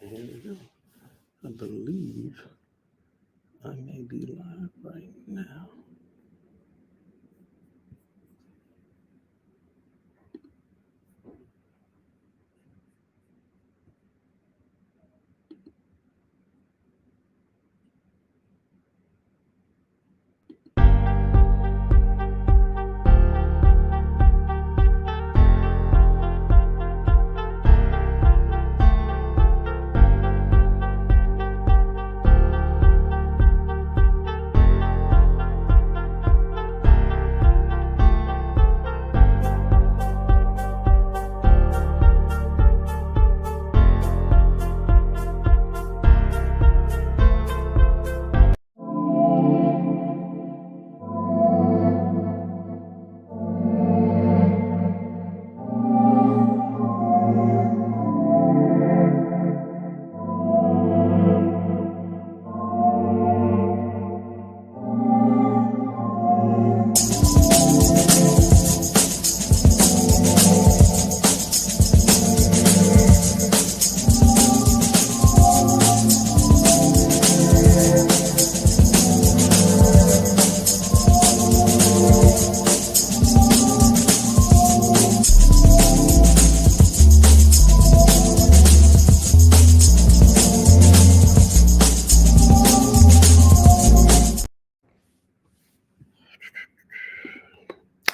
Here we go. I believe I may be live right now.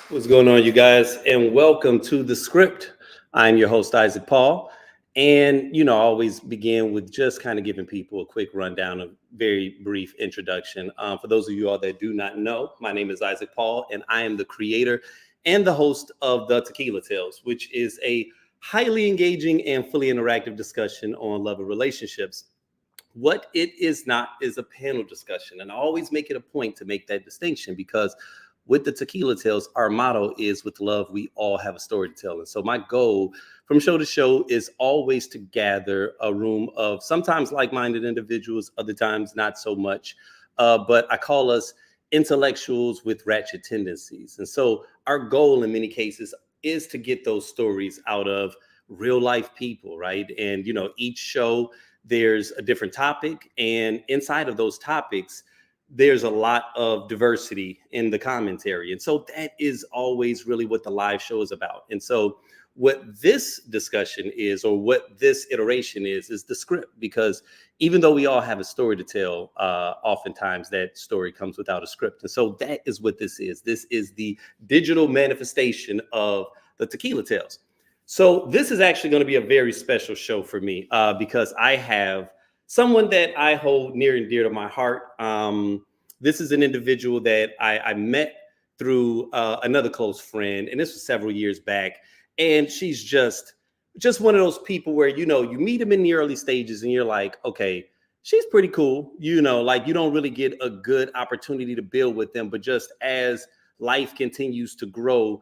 What's going on, you guys? And welcome to The Script. I'm your host, Isaac Paul. And, I always begin with just kind of giving people a quick rundown, a very brief introduction. For those of you all that do not know, my name is Isaac Paul, and I am the creator and the host of The Tequila Tales, which is a highly engaging and fully interactive discussion on love and relationships. What it is not is a panel discussion. And I always make it a point to make that distinction because with the Tequila Tales, our motto is with love, we all have a story to tell. And so my goal from show to show is always to gather a room of sometimes like-minded individuals, other times not so much. But I call us intellectuals with ratchet tendencies. And so our goal in many cases is to get those stories out of real life people, right? And, each show, there's a different topic. And inside of those topics, there's a lot of diversity in the commentary. And so that is always really what the live show is about. And so what this discussion is, or what this iteration is the script, because even though we all have a story to tell, oftentimes that story comes without a script. And so that is what this is. This is the digital manifestation of the Tequila Tales. So this is actually going to be a very special show for me because I have someone that I hold near and dear to my heart. This is an individual that I met through another close friend, and this was several years back. And she's just one of those people where, you meet them in the early stages and you're like, okay, she's pretty cool. Like you don't really get a good opportunity to build with them. But just as life continues to grow,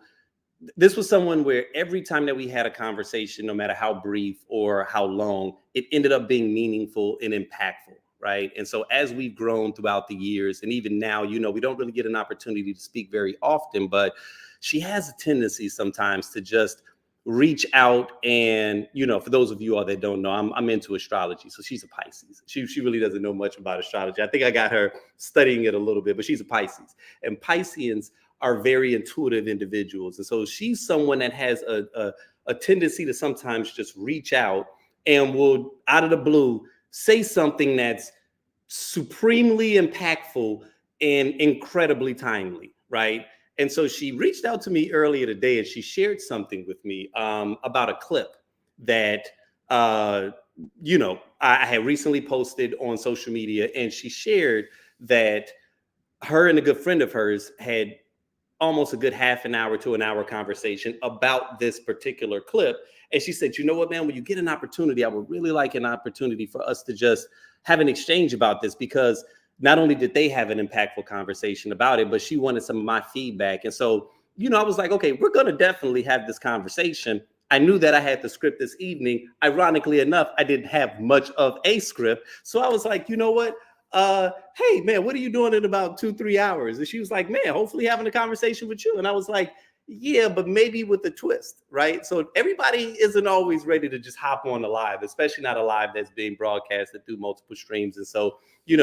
this was someone where every time that we had a conversation, no matter how brief or how long, it ended up being meaningful and impactful, right? And so as we've grown throughout the years, and even now, we don't really get an opportunity to speak very often, but she has a tendency sometimes to just reach out and, for those of you all that don't know, I'm into astrology. So she's a Pisces. She really doesn't know much about astrology. I think I got her studying it a little bit, but she's a Pisces. And Pisceans are very intuitive individuals. And so she's someone that has a tendency to sometimes just reach out and will, out of the blue, say something that's supremely impactful and incredibly timely, right? And so she reached out to me earlier today and she shared something with me about a clip that, I had recently posted on social media. And she shared that her and a good friend of hers had almost a good half an hour to an hour conversation about this particular clip. And she said, you know what, man, when you get an opportunity, I would really like an opportunity for us to just have an exchange about this, because not only did they have an impactful conversation about it, but she wanted some of my feedback. And so, I was like, okay, we're going to definitely have this conversation. I knew that I had the script this evening. Ironically enough, I didn't have much of a script. So I was like, you know what? Hey, man, what are you doing in about 2-3 hours? And she was like, man, hopefully having a conversation with you. And I was like, Yeah, but maybe with a twist, right? So everybody isn't always ready to just hop on the live, especially not a live that's being broadcasted through multiple streams. And so,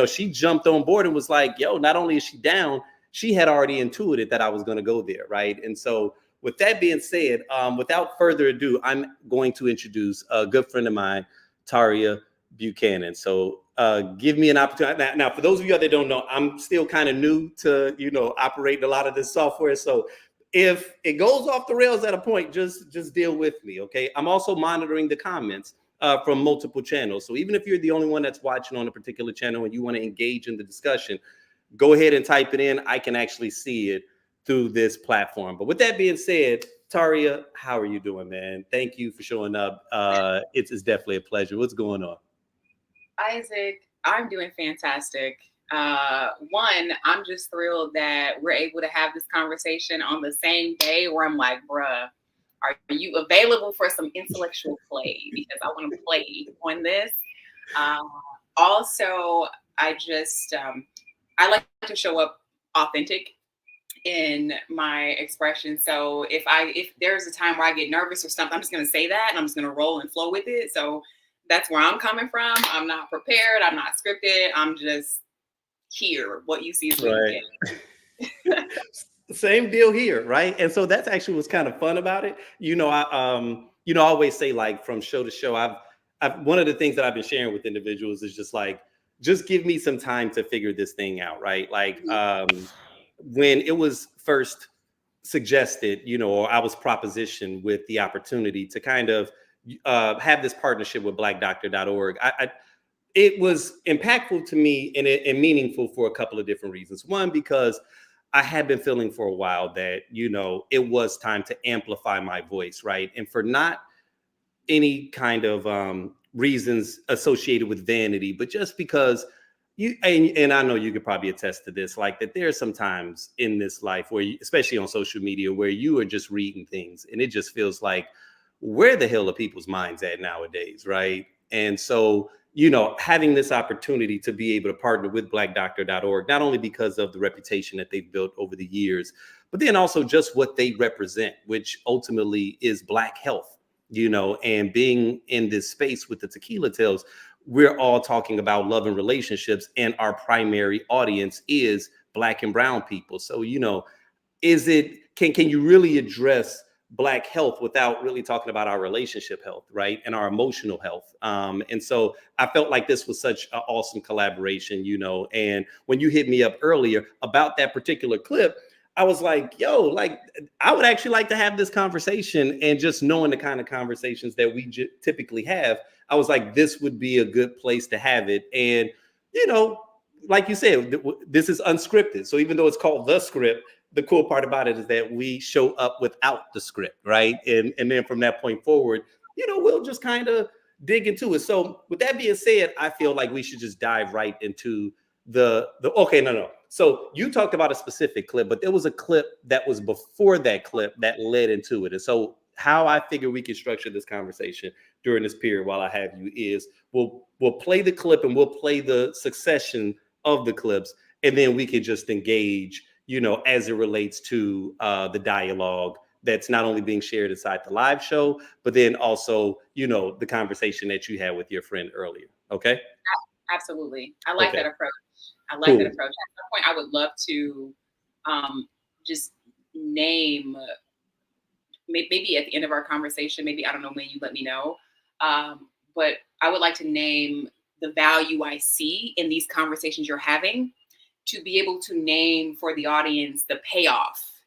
she jumped on board and was like, yo, not only is she down, she had already intuited that I was going to go there, right? And so, with that being said, without further ado, I'm going to introduce a good friend of mine, Taria Buchanan. So give me an opportunity. Now, for those of you that don't know, I'm still kind of new to, operating a lot of this software. So if it goes off the rails at a point, just deal with me, okay? I'm also monitoring the comments from multiple channels. So even if you're the only one that's watching on a particular channel and you want to engage in the discussion, go ahead and type it in. I can actually see it through this platform. But with that being said, Taria, how are you doing, man? Thank you for showing up. It's definitely a pleasure. What's going on? Isaac, I'm doing fantastic. One, I'm just thrilled that we're able to have this conversation on the same day where I'm like, bruh, are you available for some intellectual play? Because I want to play on this. Also, I like to show up authentic in my expression. So if there's a time where I get nervous or something, I'm just going to say that and I'm just going to roll and flow with it. So that's where I'm coming from. I'm not prepared. I'm not scripted. I'm just here. What you see is what you get. Same deal here, right? And so that's actually what's kind of fun about it. I always say, like, from show to show, I've one of the things that I've been sharing with individuals is just like, just give me some time to figure this thing out, right? Like, when it was first suggested, or I was propositioned with the opportunity to kind of have this partnership with blackdoctor.org, it was impactful to me and meaningful for a couple of different reasons. One, because I had been feeling for a while that, it was time to amplify my voice, right? And for not any kind of reasons associated with vanity, but just because and I know you could probably attest to this, like that there are some times in this life where especially on social media, where you are just reading things and it just feels like, where the hell are people's minds at nowadays, right? And so, having this opportunity to be able to partner with blackdoctor.org, not only because of the reputation that they've built over the years, but then also just what they represent, which ultimately is Black health, and being in this space with the Tequila Tales, we're all talking about love and relationships, and our primary audience is Black and brown people. So, can you really address Black health without really talking about our relationship health, right? And our emotional health. And so I felt like this was such an awesome collaboration, and when you hit me up earlier about that particular clip, I was like, yo, like, I would actually like to have this conversation. And just knowing the kind of conversations that we typically have, I was like, this would be a good place to have it. And, like you said, this is unscripted. So even though it's called The Script, the cool part about it is that we show up without the script, right? And then from that point forward, we'll just kind of dig into it. So with that being said, I feel like we should just dive right into okay, no. So you talked about a specific clip, but there was a clip that was before that clip that led into it. And so how I figure we can structure this conversation during this period while I have you is we'll play the clip and we'll play the succession of the clips, and then we can just engage, as it relates to the dialogue that's not only being shared inside the live show, but then also, the conversation that you had with your friend earlier. Okay. Absolutely. I like that approach. At some point, I would love to just name, maybe at the end of our conversation, maybe, I don't know when you let me know, but I would like to name the value I see in these conversations you're having, to be able to name for the audience the payoff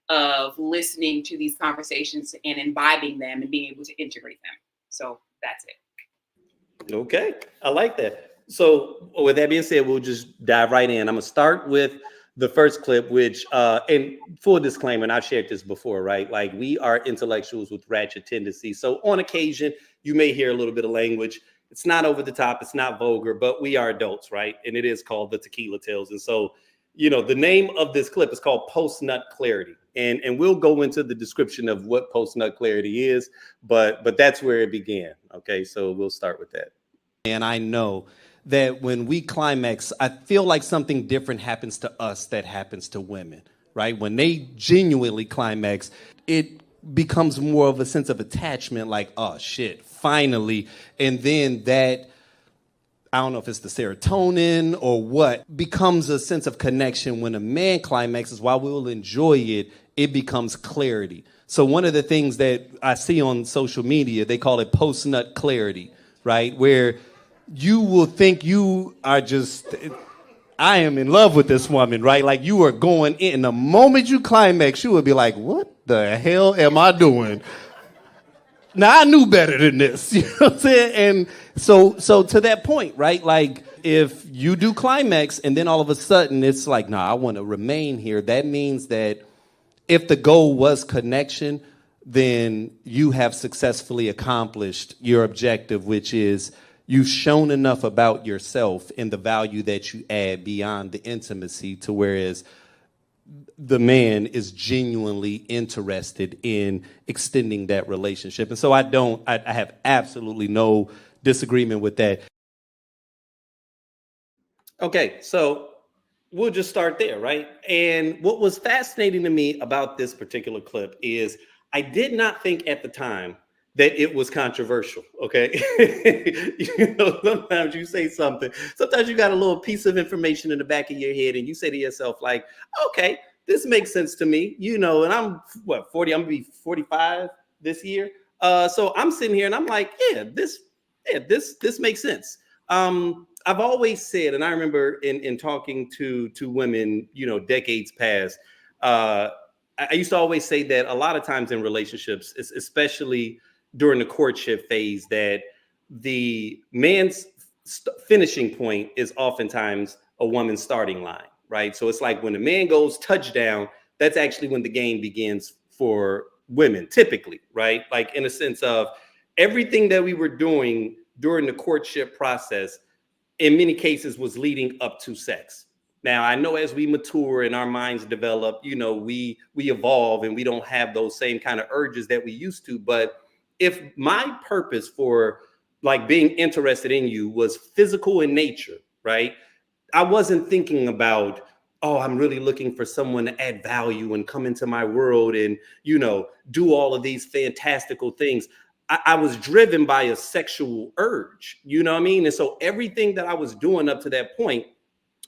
of listening to these conversations and imbibing them and being able to integrate them. So that's it. Okay. I like that. So with that being said, we'll just dive right in. I'm gonna start with the first clip, which and full disclaimer, and I've shared this before, right? Like, we are intellectuals with ratchet tendencies. So on occasion, you may hear a little bit of language. It's not over the top, it's not vulgar, but we are adults, right? And it is called the Tequila Tales. And so, the name of this clip is called Post-Nut Clarity. And we'll go into the description of what post-nut clarity is, but that's where it began. Okay, so we'll start with that. And I know that when we climax, I feel like something different happens to us that happens to women. right? When they genuinely climax, it becomes more of a sense of attachment, like, oh shit, finally. And then that, I don't know if it's the serotonin or what, becomes a sense of connection. When a man climaxes, while we will enjoy it, it becomes clarity. So one of the things that I see on social media, they call it post-nut clarity, right? Where you will think you are just, I am in love with this woman, right? Like you are going in. The moment you climax, you will be like, what the hell am I doing? Now I knew better than this, you know what I'm saying? And so to that point, right? Like if you do climax and then all of a sudden it's like, nah, I want to remain here. That means that if the goal was connection, then you have successfully accomplished your objective, which is you've shown enough about yourself and the value that you add beyond the intimacy to whereas the man is genuinely interested in extending that relationship. And so I have absolutely no disagreement with that. Okay, so we'll just start there, right? And what was fascinating to me about this particular clip is I did not think at the time that it was controversial, okay? You know, sometimes you say something, sometimes you got a little piece of information in the back of your head and you say to yourself like, okay, this makes sense to me, you know, and I'm 40, I'm gonna be 45 this year. So I'm sitting here and I'm like, this makes sense. I've always said, and I remember in talking to women, you know, decades past, I used to always say that a lot of times in relationships, especially during the courtship phase, that the man's finishing point is oftentimes a woman's starting line, right? So it's like when the man goes touchdown, that's actually when the game begins for women, typically, right? Like in a sense of everything that we were doing during the courtship process, in many cases, was leading up to sex. Now, I know as we mature and our minds develop, you know, we evolve and we don't have those same kind of urges that we used to. But if my purpose for like being interested in you was physical in nature, right? I wasn't thinking about, oh, I'm really looking for someone to add value and come into my world and, you know, do all of these fantastical things. I was driven by a sexual urge, you know what I mean? And so everything that I was doing up to that point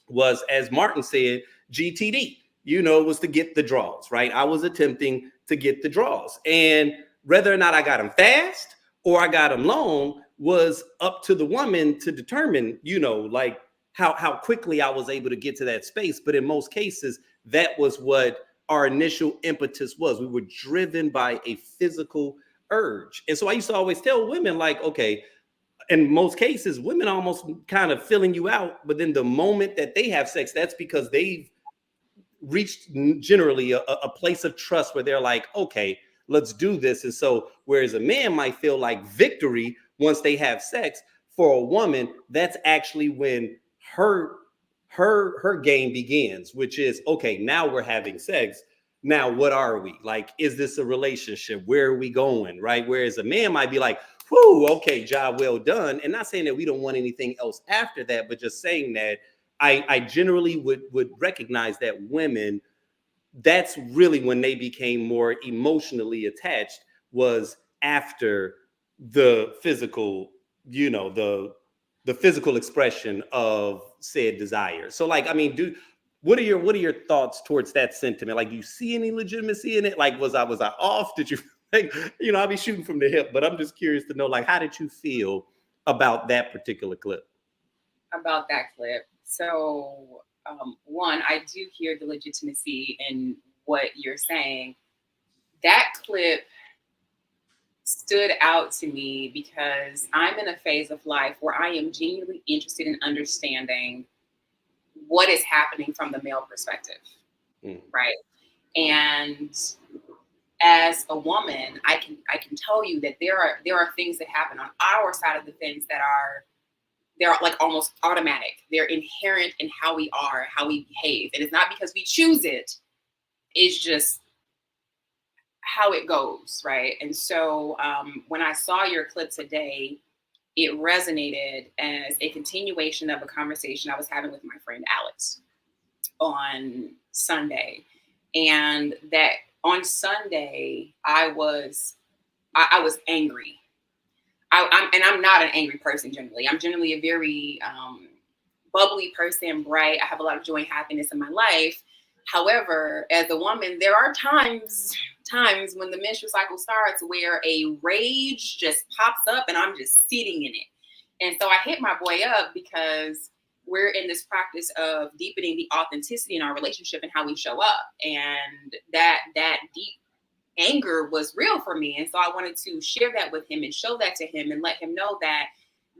was, as Martin said, GTD, you know, was to get the draws, right? I was attempting to get the draws. And whether or not I got them fast or I got them long was up to the woman to determine, you know, like how quickly I was able to get to that space. But in most cases, that was what our initial impetus was. We were driven by a physical urge. And so I used to always tell women, like, okay, in most cases, women almost kind of filling you out. But then the moment that they have sex, that's because they've reached generally a place of trust where they're like, okay, let's do this. And so whereas a man might feel like victory once they have sex, for a woman, that's actually when her game begins, which is, okay, now we're having sex. Now, what are we? Like, is this a relationship? Where are we going? Right? Whereas a man might be like, whoo, okay, job well done. And not saying that we don't want anything else after that, but just saying that I generally would recognize that women, that's really when they became more emotionally attached, was after the physical, you know, the physical expression of said desire. So like, I mean, what are your thoughts towards that sentiment? Like, do you see any legitimacy in it? Like, was I off? Did you like, you know, I'll be shooting from the hip, but I'm just curious to know, like, how did you feel about that particular clip? About that clip. So, one, I do hear the legitimacy in what you're saying. That clip stood out to me because I'm in a phase of life where I am genuinely interested in understanding what is happening from the male perspective, right? And as a woman, I can tell you that there are things that happen on our side of the fence that they're like almost automatic. They're inherent in how we are, how we behave, and it's not because we choose it. It's just how it goes, right? And so when I saw your clip today, it resonated as a continuation of a conversation I was having with my friend Alex on Sunday. And that on Sunday, I was angry. I'm not an angry person generally. I'm generally a very bubbly person, bright. I have a lot of joy and happiness in my life. However, as a woman, there are times when the menstrual cycle starts where a rage just pops up and I'm just sitting in it. And so I hit my boy up because we're in this practice of deepening the authenticity in our relationship and how we show up. And that deep anger was real for me. And so I wanted to share that with him and show that to him and let him know that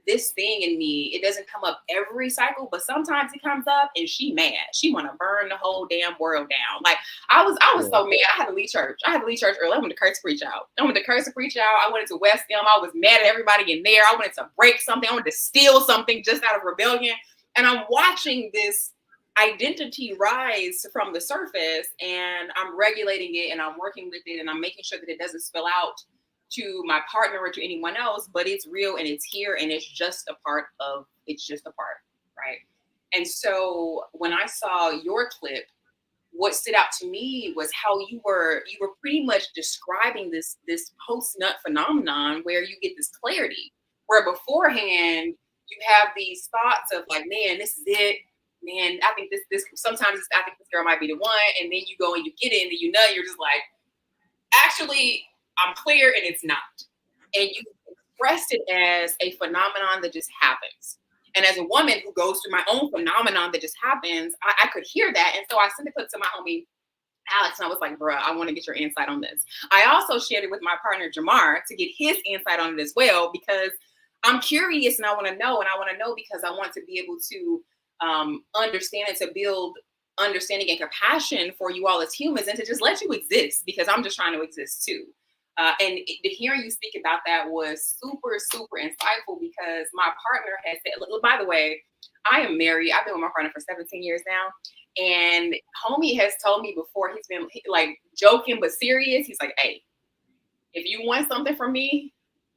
this thing in me, it doesn't come up every cycle, but sometimes it comes up and she mad. She want to burn the whole damn world down. Like I was so mad. I had to leave church. Early. I wanted to curse preach out. I wanted to West them. I was mad at everybody in there. I wanted to break something. I wanted to steal something just out of rebellion. And I'm watching this identity rise from the surface, and I'm regulating it and I'm working with it and I'm making sure that it doesn't spill out to my partner or to anyone else, but it's real and it's here and it's just a part, right? And so when I saw your clip, what stood out to me was how you were pretty much describing this post-nut phenomenon where you get this clarity, where beforehand you have these thoughts of like, man, this is it. Man, I think this sometimes I think this girl might be the one, and then you go and you get it, and then you know you're just like, actually, I'm clear, and it's not. And you expressed it as a phenomenon that just happens. And as a woman who goes through my own phenomenon that just happens, I could hear that, and so I sent it to my homie Alex, and I was like, bruh, I want to get your insight on this. I also shared it with my partner Jamar to get his insight on it as well, because I'm curious and I want to know, because I want to be able to understand and to build understanding and compassion for you all as humans and to just let you exist, because I'm just trying to exist too. And hearing you speak about that was super, super insightful, because my partner has said, look, by the way, I am married. I've been with my partner for 17 years now. And homie has told me before, he's been like joking, but serious. He's like, hey, if you want something from me,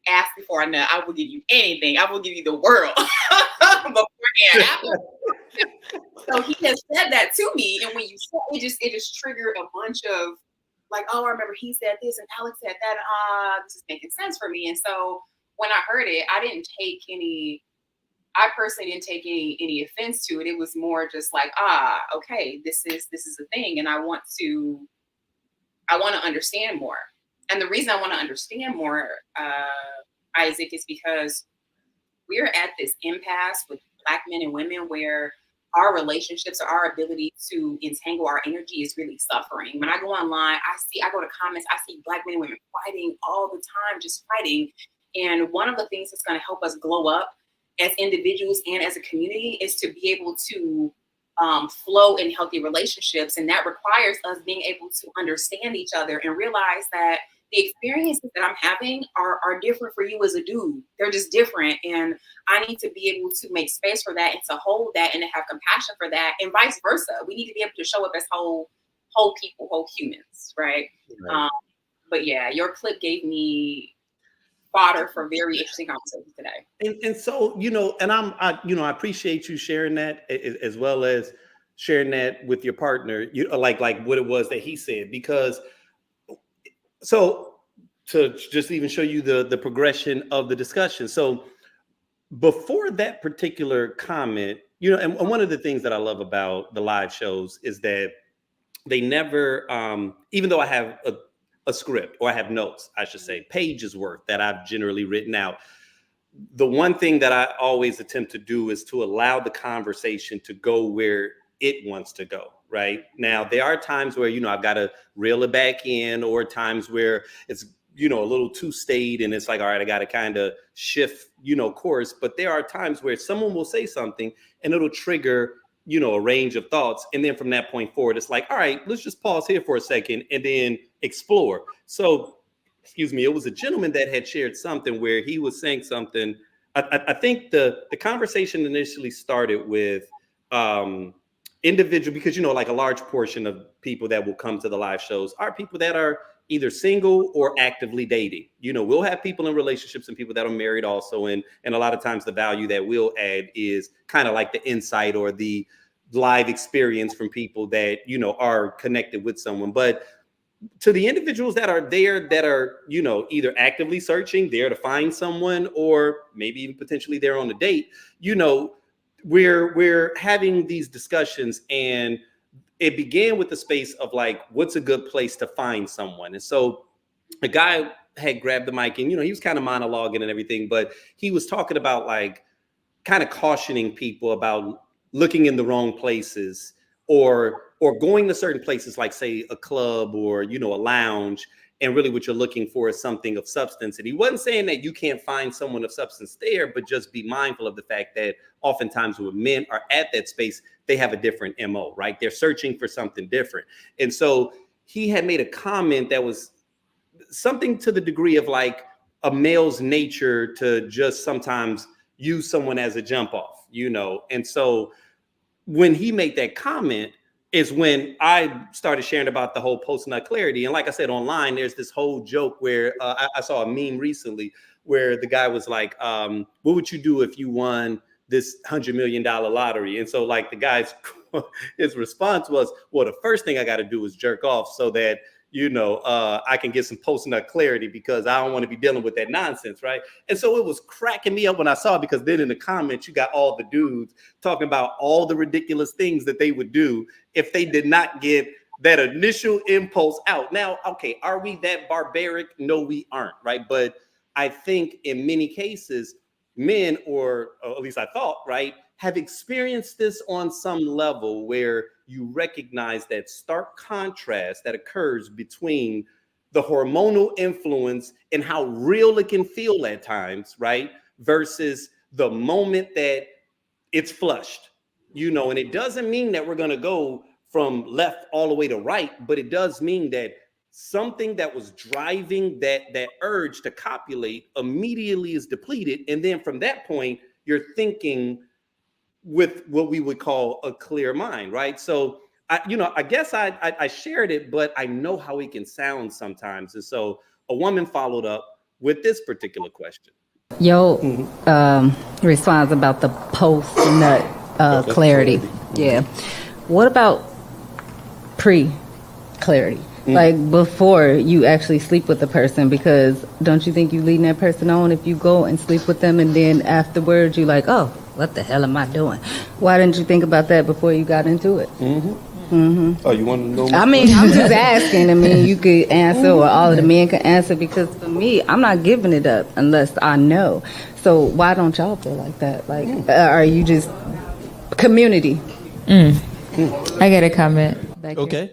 ask before I nut. I will give you anything. I will give you the world beforehand. So he has said that to me, and when you said it just triggered a bunch of like, oh, I remember he said this and Alex said that. This is making sense for me. And so when I heard it, I personally didn't take any offense to it. It was more just like, okay, this is a thing, and I want to understand more. And the reason I want to understand more, Isaac, is because we're at this impasse with Black men and women where our relationships or our ability to entangle our energy is really suffering. When I go online, I go to comments, I see Black men and women fighting all the time, just fighting. And one of the things that's going to help us glow up as individuals and as a community is to be able to flow in healthy relationships. And that requires us being able to understand each other and realize that the experiences that I'm having are different for you as a dude. They're just different. And I need to be able to make space for that and to hold that and to have compassion for that, and vice versa. We need to be able to show up as whole people, whole humans, right? But yeah, your clip gave me fodder for very interesting conversations today. And so, and I appreciate you sharing that, as well as sharing that with your partner, like what it was that he said, because so to just even show you the progression of the discussion. So before that particular comment, and one of the things that I love about the live shows is that they never, even though I have a script, or I have notes, I should say, pages worth that I've generally written out, the one thing that I always attempt to do is to allow the conversation to go where it wants to go. Right now, there are times where, I've got to reel it back in, or times where it's, a little too staid and it's like, all right, I got to kind of shift, course. But there are times where someone will say something and it'll trigger, a range of thoughts. And then from that point forward, it's like, all right, let's just pause here for a second and then explore. So, it was a gentleman that had shared something where he was saying something. I think the conversation initially started with individual, because, like a large portion of people that will come to the live shows are people that are either single or actively dating. We'll have people in relationships and people that are married also. And a lot of times the value that we'll add is kind of like the insight or the live experience from people that, you know, are connected with someone. But to the individuals that are there, that are, you know, either actively searching, there to find someone, or maybe even potentially there on a date, you know, we're having these discussions, and it began with the space of like, what's a good place to find someone? And so a guy had grabbed the mic, and, you know, he was kind of monologuing and everything, but he was talking about like kind of cautioning people about looking in the wrong places, or going to certain places, like say a club or, you know, a lounge, and really what you're looking for is something of substance. And he wasn't saying that you can't find someone of substance there, but just be mindful of the fact that oftentimes when men are at that space, they have a different MO, right? They're searching for something different. And so he had made a comment that was something to the degree of like a male's nature to just sometimes use someone as a jump off, you know? And so when he made that comment is when I started sharing about the whole post-nut clarity. And like I said, online, there's this whole joke where I saw a meme recently where the guy was like, what would you do if you won this $100 million lottery? And so like the guy's, his response was, well, the first thing I got to do is jerk off so that, you know, I can get some post-nut clarity, because I don't want to be dealing with that nonsense, right? And so it was cracking me up when I saw it, because then in the comments, you got all the dudes talking about all the ridiculous things that they would do if they did not get that initial impulse out. Now, okay, are we that barbaric? No, we aren't, right? But I think in many cases, men, or at least I thought, right, have experienced this on some level where you recognize that stark contrast that occurs between the hormonal influence and how real it can feel at times, right? Versus the moment that it's flushed, you know. And it doesn't mean that we're going to go from left all the way to right, but it does mean that something that was driving that urge to copulate immediately is depleted. And then from that point, you're thinking with what we would call a clear mind, right? So, I guess I shared it, but I know how it can sound sometimes. And so a woman followed up with this particular question. Response about the post-nut clarity. Yeah. What about pre-clarity? Like before you actually sleep with the person, because don't you think you leading that person on if you go and sleep with them and then afterwards you like, oh, what the hell am I doing? Why didn't you think about that before you got into it? Oh, you want to know? I mean, I'm just asking. I mean, you could answer, or all of the men can answer, because for me, I'm not giving it up unless I know. So why don't y'all feel like that? Like, are you just community? I get a comment. Okay.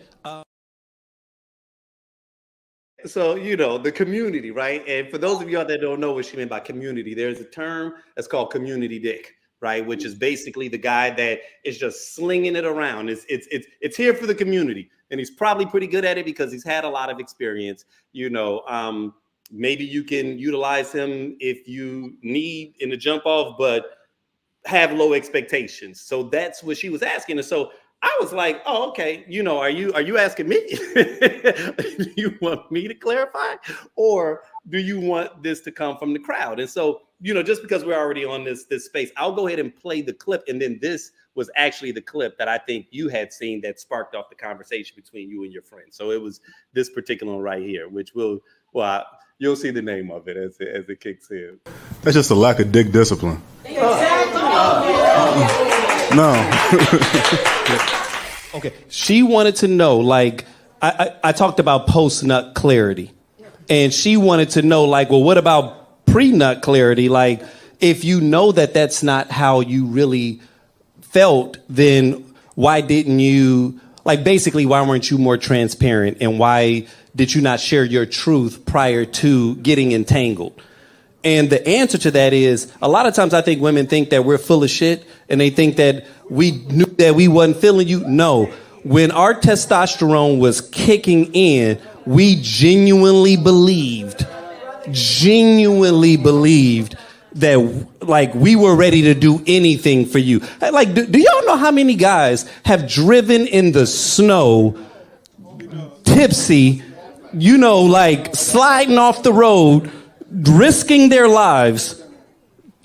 So, you know, the community, right? And for those of y'all that don't know what she meant by community, there's a term that's called community dick, right? Which is basically the guy that is just slinging it around. It's here for the community. And he's probably pretty good at it because he's had a lot of experience. You know, maybe you can utilize him if you need in the jump off, but have low expectations. So that's what she was asking. And so I was like, oh, okay. You know, are you asking me? Do you want me to clarify? Or do you want this to come from the crowd? And so, you know, just because we're already on this space, I'll go ahead and play the clip. And then this was actually the clip that I think you had seen that sparked off the conversation between you and your friend. So it was this particular one right here, which you'll see the name of it as it kicks in. That's just a lack of dick discipline. No. Okay. She wanted to know, like, I talked about post-nut clarity. And she wanted to know, like, well, what about pre-nut clarity? Like, if you know that that's not how you really felt, then why didn't you, like, basically, why weren't you more transparent? And why did you not share your truth prior to getting entangled? And the answer to that is, a lot of times I think women think that we're full of shit and they think that we knew that we wasn't feeling you. No, when our testosterone was kicking in, we genuinely believed that, like, we were ready to do anything for you. Like, do y'all know how many guys have driven in the snow, tipsy, you know, like sliding off the road, risking their lives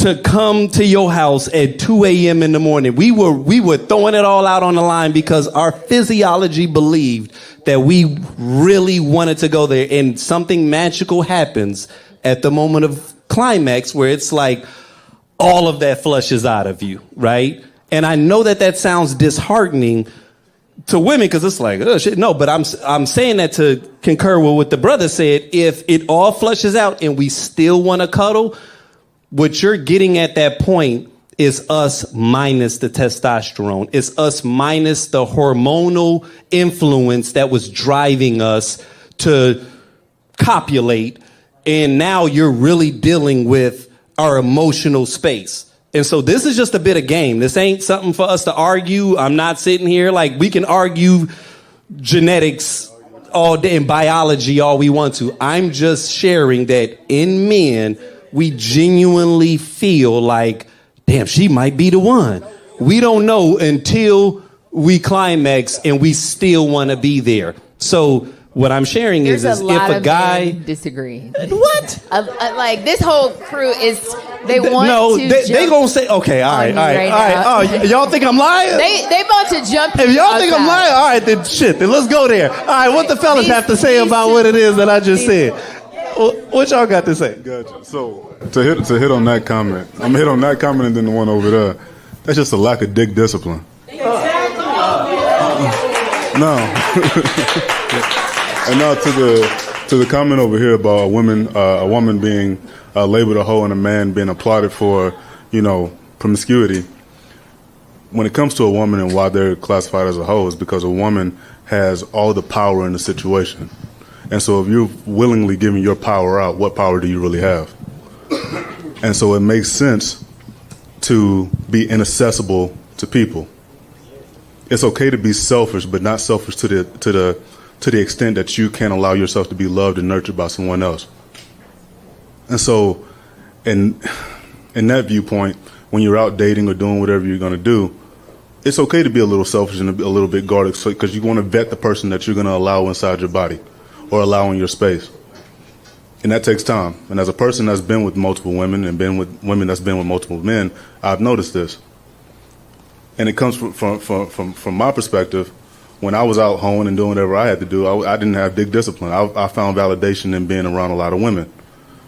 to come to your house at 2 a.m. in the morning. We were throwing it all out on the line because our physiology believed that we really wanted to go there, and something magical happens at the moment of climax where it's like all of that flushes out of you, right? And I know that sounds disheartening to women because it's like, oh shit, no, but I'm saying that to concur with what the brother said. If it all flushes out and we still want to cuddle, what you're getting at that point is us minus the testosterone. It's us minus the hormonal influence that was driving us to copulate. And now you're really dealing with our emotional space. And so this is just a bit of game. This ain't something for us to argue. I'm not sitting here like we can argue genetics all day and biology all we want to. I'm just sharing that in men, we genuinely feel like, damn, she might be the one. We don't know until we climax and we still want to be there. So what I'm sharing is if a guy disagree. What? Like this whole crew is they gonna say okay, all right. Oh, y'all think I'm lying? They about to jump. If y'all think I'm lying, all right, then shit, then let's go there. All right, what the fellas have to say about what it is that I just said? What y'all got to say? Gotcha. So to hit on that comment, I'm gonna hit on that comment and then the one over there. That's just a lack of dick discipline. No. And now to the comment over here about a woman being labeled a hoe and a man being applauded for, promiscuity. When it comes to a woman and why they're classified as a hoe is because a woman has all the power in the situation. And so if you're willingly giving your power out, what power do you really have? And so it makes sense to be inaccessible to people. It's okay to be selfish, but not selfish to the extent that you can't allow yourself to be loved and nurtured by someone else. And so in that viewpoint, when you're out dating or doing whatever you're going to do, it's okay to be a little selfish and a little bit guarded because you want to vet the person that you're going to allow inside your body or allow in your space. And that takes time. And as a person that's been with multiple women and been with women that's been with multiple men, I've noticed this. And it comes from my perspective. When I was out hoeing and doing whatever I had to do, I didn't have dick discipline. I found validation in being around a lot of women.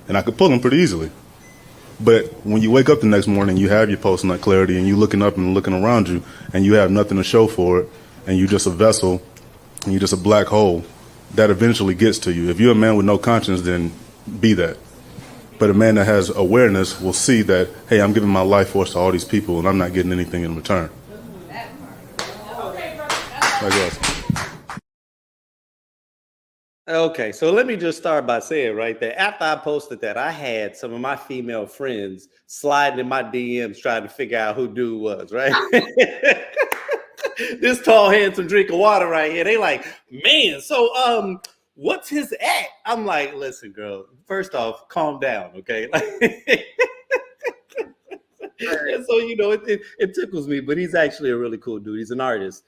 And I could pull them pretty easily. But when you wake up the next morning, you have your post-nut clarity, and you're looking up and looking around you, and you have nothing to show for it, and you're just a vessel, and you're just a black hole, that eventually gets to you. If you're a man with no conscience, then be that. But a man that has awareness will see that, hey, I'm giving my life force to all these people, and I'm not getting anything in return. Okay, so let me just start by saying right there, after I posted that, I had some of my female friends sliding in my DMs trying to figure out who dude was, right? This tall, handsome drink of water right here. They like, man, so what's his at? I'm like, listen, girl, first off, calm down, okay? And so, it tickles me, but he's actually a really cool dude. He's an artist.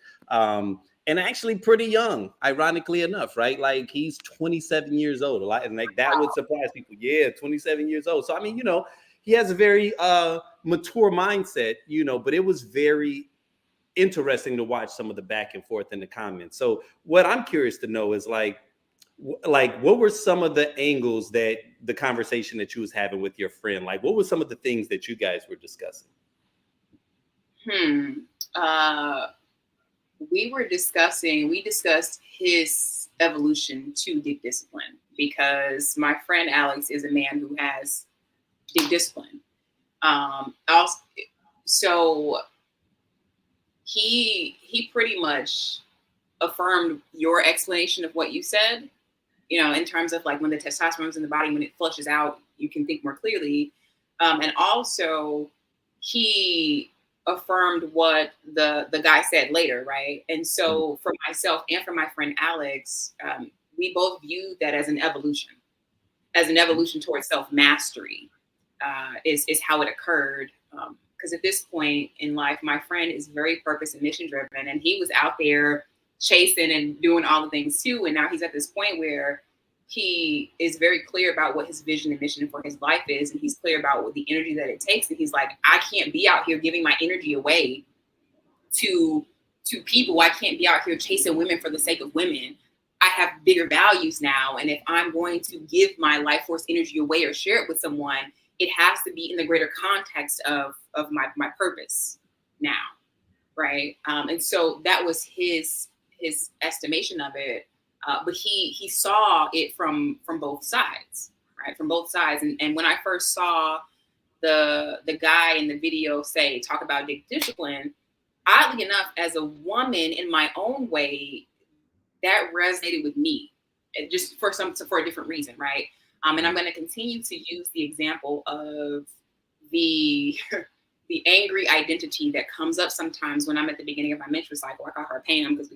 And actually pretty young, ironically enough, right? Like he's 27 years old. A lot, and like that would surprise people. Yeah, 27 years old. So I mean, he has a very mature mindset, but it was very interesting to watch some of the back and forth in the comments. So what I'm curious to know is like what were some of the angles that the conversation that you was having with your friend? Like what were some of the things that you guys were discussing? We discussed his evolution to dick discipline because my friend Alex is a man who has dick discipline. So he pretty much affirmed your explanation of what you said, in terms of like when the testosterone's in the body, when it flushes out, you can think more clearly. And also he affirmed what the guy said later, right? And so for myself and for my friend Alex, we both viewed that as an evolution towards self-mastery is how it occurred. Because at this point in life, my friend is very purpose and mission driven, and he was out there chasing and doing all the things too. And now he's at this point where he is very clear about what his vision and mission for his life is. And he's clear about what the energy that it takes. And he's like, I can't be out here giving my energy away to people. I can't be out here chasing women for the sake of women. I have bigger values now. And if I'm going to give my life force energy away or share it with someone, it has to be in the greater context of my purpose now. Right. And so that was his estimation of it. But he saw it from both sides, right? From both sides. And when I first saw the guy in the video talk about discipline, oddly enough, as a woman in my own way, that resonated with me, just for a different reason, right? And I'm going to continue to use the example of the angry identity that comes up sometimes when I'm at the beginning of my menstrual cycle. I call her Pam because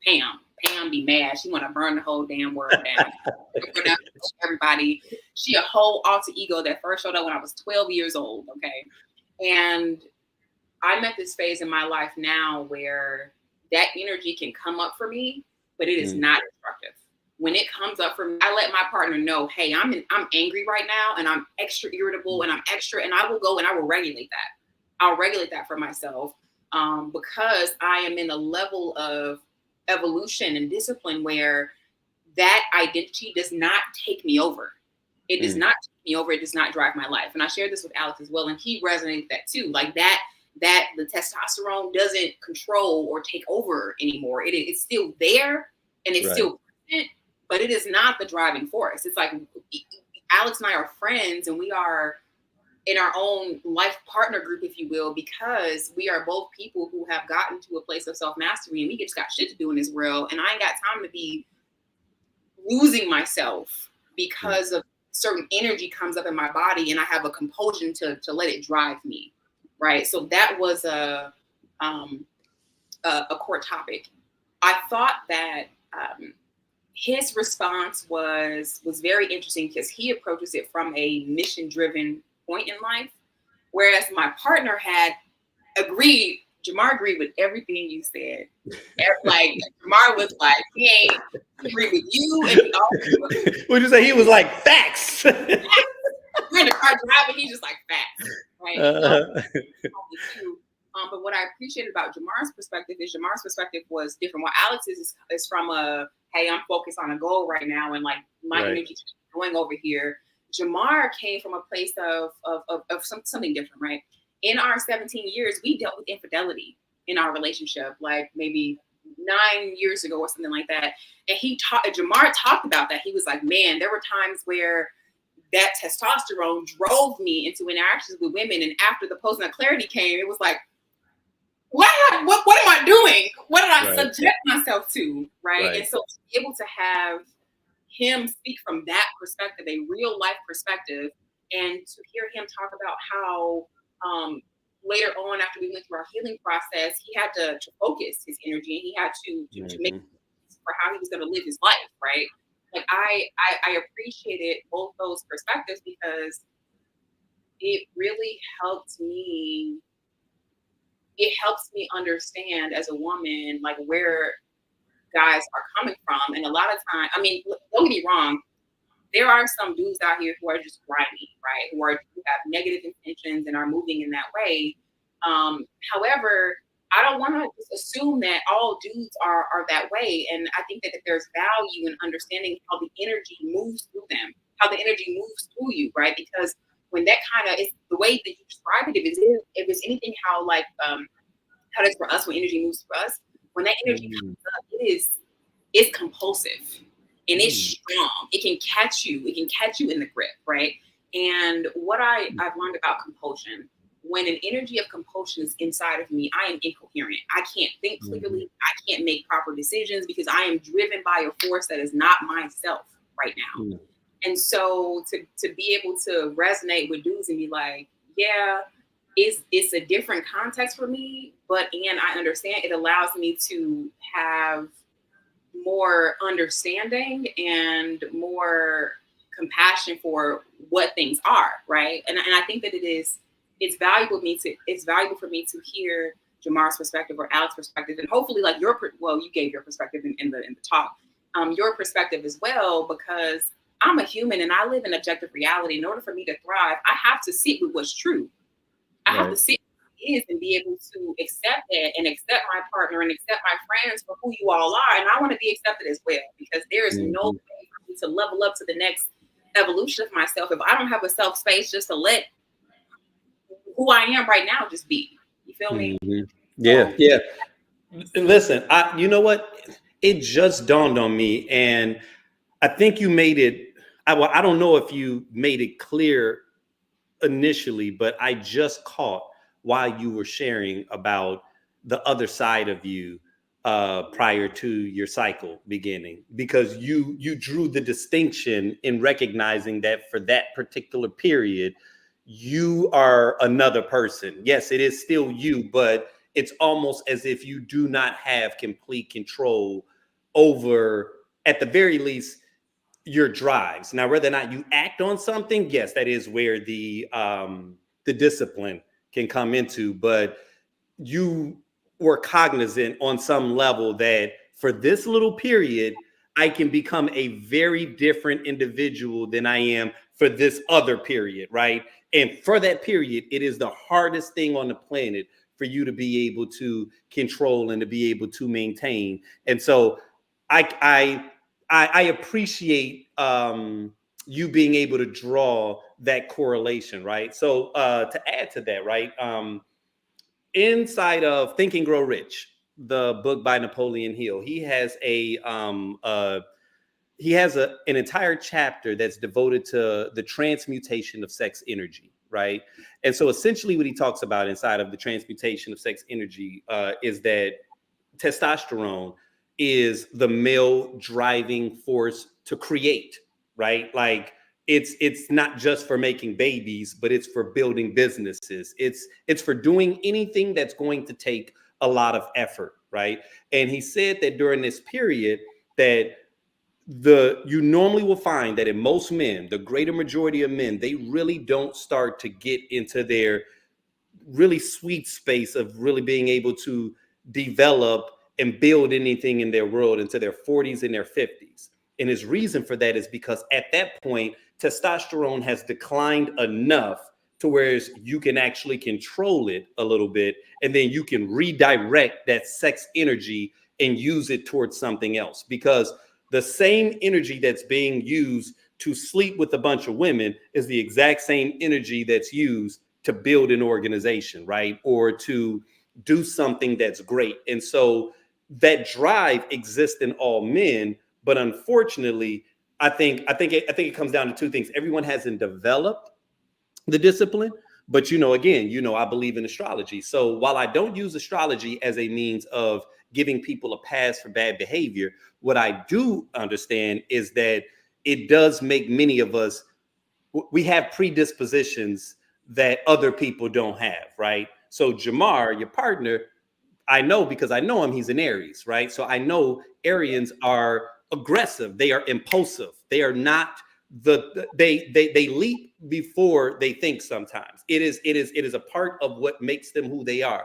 Pam be mad. She want to burn the whole damn world down. Everybody. She a whole alter ego that first showed up when I was 12 years old. Okay. And I'm at this phase in my life now where that energy can come up for me, but it is not destructive. When it comes up for me, I let my partner know, hey, I'm angry right now and I'm extra irritable and I will go and I will regulate that. I'll regulate that for myself because I am in a level of evolution and discipline where that identity does not take me over. It does not take me over. It does not drive my life. And I shared this with Alex as well. And he resonated with that too. Like that the testosterone doesn't control or take over anymore. It's still there and it's still present, but it is not the driving force. It's like Alex and I are friends and we are in our own life partner group, if you will, because we are both people who have gotten to a place of self-mastery and we just got shit to do in this world. And I ain't got time to be losing myself because of certain energy comes up in my body and I have a compulsion to let it drive me. Right. So that was a core topic. I thought that his response was very interesting because he approaches it from a mission-driven point in life, whereas my partner had Jamar agreed with everything you said. Like Jamar was like, he ain't agree with you. And he also would you say he was like facts? We're in the car driving, he's just like facts. Right. But what I appreciated about Jamar's perspective was different. What Alex is from hey, I'm focused on a goal right now and like my energy is going over here. Jamar came from a place of something different, right? In our 17 years, we dealt with infidelity in our relationship, like maybe 9 years ago or something like that. And Jamar talked about that. He was like, man, there were times where that testosterone drove me into interactions with women. And after the post-nut clarity came, it was like, what am I doing? What did I subject myself to? Right. And so to be able to have him speak from that perspective, a real life perspective, and to hear him talk about how later on, after we went through our healing process, he had to focus his energy and he had to make for how he was going to live his life. Right. Like I appreciated both those perspectives because it really helps me. It helps me understand as a woman, like where guys are coming from. And a lot of time, I mean, don't get me wrong. There are some dudes out here who are just grimy, right? Who have negative intentions and are moving in that way. However, I don't want to just assume that all dudes are that way. And I think that there's value in understanding how the energy moves through them, how the energy moves through you, right? Because when that kind of is the way that you describe it, if it's anything, how it is for us when energy moves for us, when that energy comes up, it's compulsive and it's strong. It can catch you in the grip, right? And what I've learned about compulsion, when an energy of compulsion is inside of me, I am incoherent. I can't think clearly. I can't make proper decisions because I am driven by a force that is not myself right now. And so to be able to resonate with dudes and be like, yeah, it's a different context for me, but I understand it allows me to have more understanding and more compassion for what things are, right? And I think that it's valuable for me to hear Jamar's perspective or Alex's perspective, and hopefully like you gave your perspective in the talk. your perspective as well, because I'm a human and I live in objective reality. In order for me to thrive, I have to sit with what's true. I have to sit with what is and be able to accept that and accept my partner and accept my friends for who you all are. And I want to be accepted as well, because there is no way for me to level up to the next evolution of myself if I don't have a self space just to let who I am right now just be. You feel me? Yeah, yeah. Listen, you know what? It just dawned on me, and I think you made it. I don't know if you made it clear initially, but I just caught while you were sharing about the other side of you prior to your cycle beginning, because you drew the distinction in recognizing that for that particular period, you are another person. Yes, it is still you, but it's almost as if you do not have complete control over, at the very least, your drives. Now, whether or not you act on something, yes, that is where the discipline can come into. But you were cognizant on some level that for this little period, I can become a very different individual than I am for this other period, right? And for that period, it is the hardest thing on the planet for you to be able to control and to be able to maintain. And so I appreciate you being able to draw that correlation, right? So to add to that, right? Inside of Think and Grow Rich, the book by Napoleon Hill, he has an entire chapter that's devoted to the transmutation of sex energy, right? And so essentially what he talks about inside of the transmutation of sex energy is that testosterone is the male driving force to create, right? Like it's not just for making babies, but it's for building businesses. It's for doing anything that's going to take a lot of effort, right? And he said that during this period that you normally will find that in most men, the greater majority of men, they really don't start to get into their really sweet space of really being able to develop and build anything in their world into their 40s and their 50s. And his reason for that is because at that point, testosterone has declined enough to where you can actually control it a little bit, and then you can redirect that sex energy and use it towards something else. Because the same energy that's being used to sleep with a bunch of women is the exact same energy that's used to build an organization, right? Or to do something that's great. And so that drive exists in all men, but unfortunately, I think it comes down to two things. Everyone hasn't developed the discipline, but again, I believe in astrology. So while I don't use astrology as a means of giving people a pass for bad behavior, what I do understand is that it does make many of us, we have predispositions that other people don't have, right? So Jamar, your partner, I know because I know him, he's an Aries, right? So I know Arians are aggressive, they are impulsive, they are not they leap before they think sometimes. It is a part of what makes them who they are.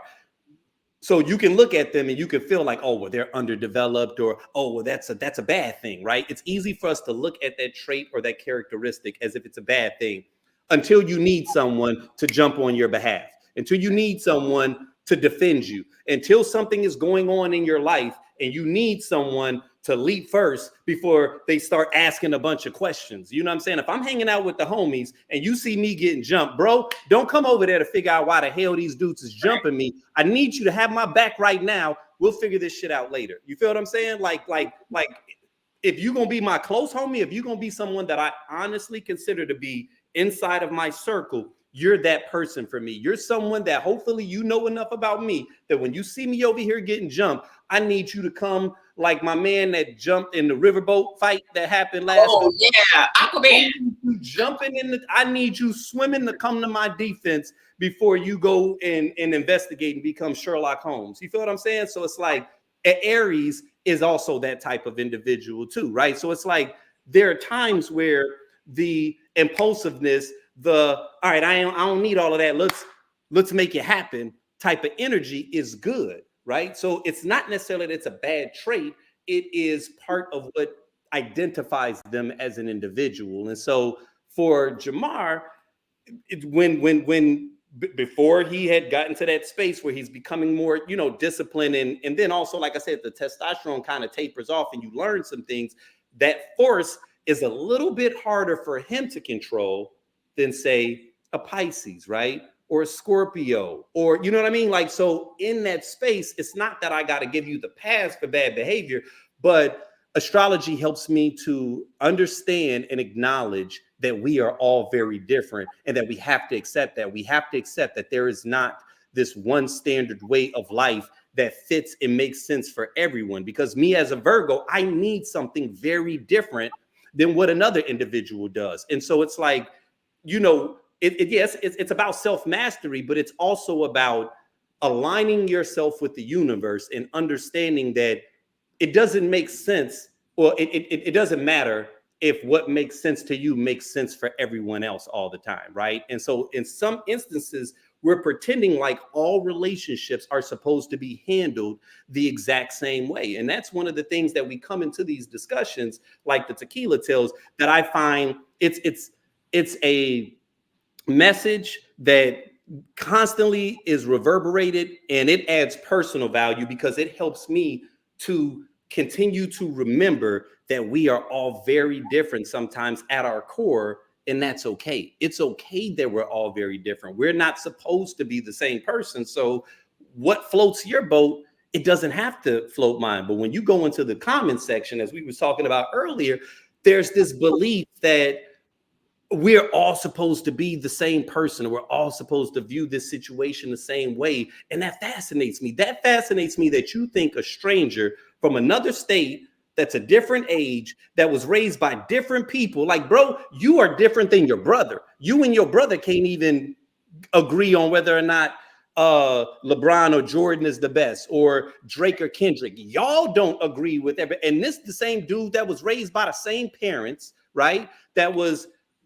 So you can look at them and you can feel like, oh, well, they're underdeveloped, or, oh, well, that's a bad thing, right? It's easy for us to look at that trait or that characteristic as if it's a bad thing until you need someone to jump on your behalf, until you need someone to defend you, until something is going on in your life and you need someone to leap first before they start asking a bunch of questions. You know what I'm saying? If I'm hanging out with the homies and you see me getting jumped, bro, don't come over there to figure out why the hell these dudes is jumping me. I need you to have my back right now. We'll figure this shit out later. You feel what I'm saying? Like if you're going to be my close homie, if you're going to be someone that I honestly consider to be inside of my circle, you're that person for me. You're someone that hopefully you know enough about me that when you see me over here getting jumped, I need you to come like my man that jumped in the riverboat fight that happened last week. Oh, yeah, Aquaman. Jumping I need you swimming to come to my defense before you go and investigate and become Sherlock Holmes. You feel what I'm saying? So it's like Aries is also that type of individual too, right? So it's like there are times where the impulsiveness, all right, I don't need all of that, let's make it happen type of energy is good, right? So it's not necessarily that it's a bad trait. It is part of what identifies them as an individual. And so for Jamar, when before he had gotten to that space where he's becoming more, disciplined, and then also, like I said, the testosterone kind of tapers off and you learn some things, that force is a little bit harder for him to control than, say, a Pisces, right? Or a Scorpio, or, you know what I mean? Like, so in that space, it's not that I got to give you the pass for bad behavior, but astrology helps me to understand and acknowledge that we are all very different, and that we have to accept that. We have to accept that there is not this one standard way of life that fits and makes sense for everyone. Because me as a Virgo, I need something very different than what another individual does. And so it's like, yes, it's about self-mastery, but it's also about aligning yourself with the universe and understanding that it doesn't make sense, or it doesn't matter if what makes sense to you makes sense for everyone else all the time, right? And so in some instances, we're pretending like all relationships are supposed to be handled the exact same way. And that's one of the things that we come into these discussions, like the tequila tales, that I find it's a message that constantly is reverberated, and it adds personal value because it helps me to continue to remember that we are all very different sometimes at our core, and that's okay. It's okay that we're all very different. We're not supposed to be the same person. So what floats your boat, it doesn't have to float mine. But when you go into the comment section, as we were talking about earlier, there's this belief that we're all supposed to be the same person. We're all supposed to view this situation the same way. And that fascinates me. That fascinates me that you think a stranger from another state, that's a different age, that was raised by different people, like, bro, you are different than your brother. You and your brother can't even agree on whether or not LeBron or Jordan is the best, or Drake or Kendrick. Y'all don't agree with every, and this the same dude that was raised by the same parents, right? That